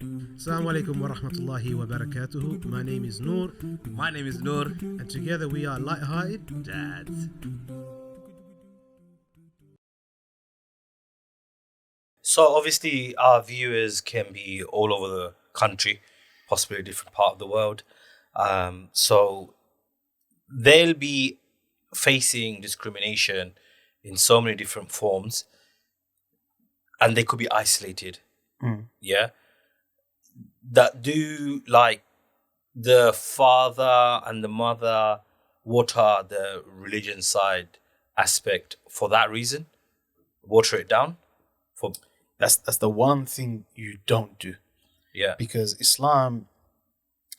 Assalamu alaikum wa rahmatullahi wa barakatuhu. My name is Nur. My name is Nur. And together we are light-hearted dads. So obviously our viewers can be all over the country, possibly a different part of the world. So they'll be facing discrimination in so many different forms, and they could be isolated. Yeah. That do like the father and the mother water the religion side aspect for that reason, water it down for. That's the one thing you don't do. Yeah. Because Islam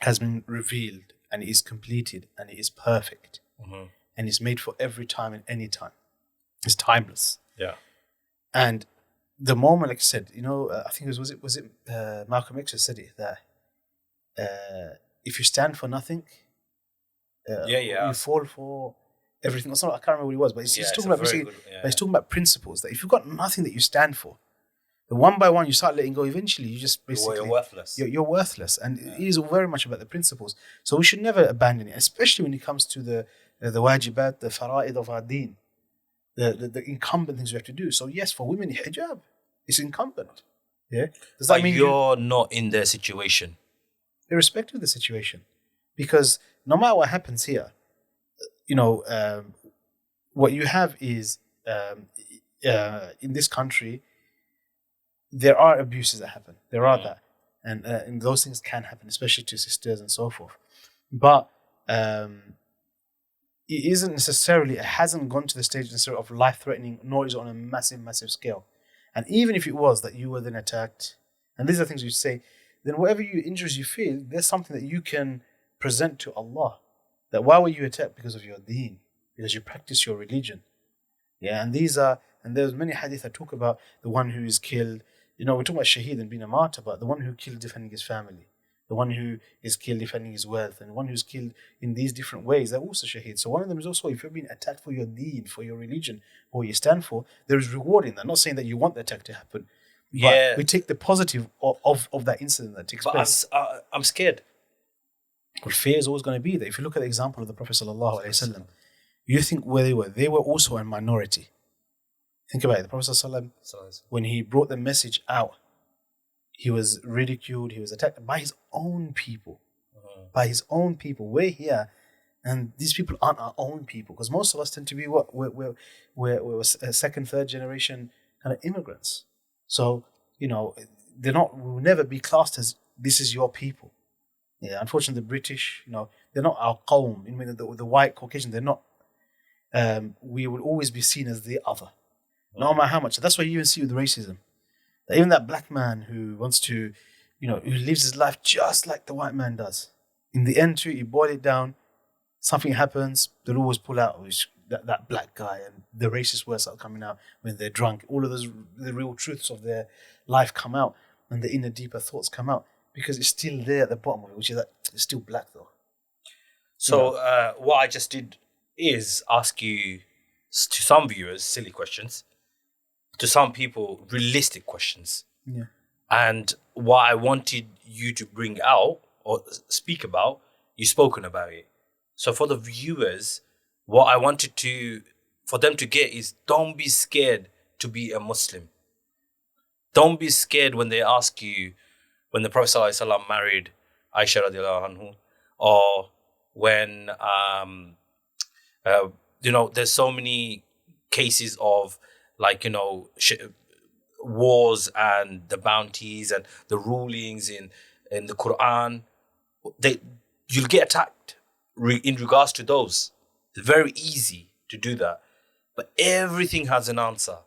has been revealed and it is completed and it is perfect. Mm-hmm. And it's made for every time and any time. It's timeless. Yeah. And the moment, like I said, I think it was Malcolm X who said it, that if you stand for nothing, you fall for everything. I can't remember what it was, but he's talking about he's talking about principles, that if you've got nothing that you stand for, then one by one you start letting go. Eventually, you just basically you're worthless. You're worthless, and it is very much about the principles. So we should never abandon it, especially when it comes to the wajibat, the fara'id of our deen, the incumbent things we have to do. So yes, for women, hijab is incumbent. Yeah, does that mean you're not in their situation? Irrespective of the situation, because no matter what happens here, what you have is in this country, there are abuses that happen. There are that, and those things can happen, especially to sisters and so forth. But it hasn't gone to the stage necessarily of life-threatening, nor is it on a massive, massive scale. And even if it was that you were then attacked, and these are things you say, then whatever injuries you feel, there's something that you can present to Allah. That why were you attacked? Because of your deen, because you practice your religion. Yeah, and there's many hadith that talk about the one who is killed. We're talking about shaheed and being a martyr, but the one who killed defending his family, the one who is killed defending his wealth, and the one who's killed in these different ways, they're also shaheed. So one of them is also, if you're being attacked for your deen, for your religion, or what you stand for, there is reward in that. I'm not saying that you want the attack to happen, but we take the positive of that incident that takes place. I'm scared. Well, fear is always going to be there. If you look at the example of the Prophet ﷺ, you think where they were also a minority. Think about it. The Prophet ﷺ, when he brought the message out, he was ridiculed, he was attacked by his own people. By his own people. We're here, and these people aren't our own people, because most of us tend to be we're a second, third generation kind of immigrants. So, we'll never be classed as this is your people. Yeah, unfortunately, the British, they're not our qawm. The white Caucasian, they're not. We will always be seen as the other, no matter how much. That's why you even see with racism. That even that black man who wants to, who lives his life just like the white man does. In the end, too, you boil it down, something happens, they'll always pull out that black guy, and the racist words are coming out when they're drunk. All of the real truths of their life come out, and the inner, deeper thoughts come out, because it's still there at the bottom of it, which is that it's still black, though. So what I just did is ask you, to some viewers, silly questions, to some people, realistic questions. Yeah. And what I wanted you to bring out or speak about, you've spoken about it. So for the viewers, what I wanted for them to get is, don't be scared to be a Muslim. Don't be scared when they ask you, when the Prophet ﷺ married Aisha radiallahu anhu, or when, there's so many cases of wars and the bounties and the rulings in the Quran. You'll get attacked in regards to those. It's very easy to do that. But everything has an answer.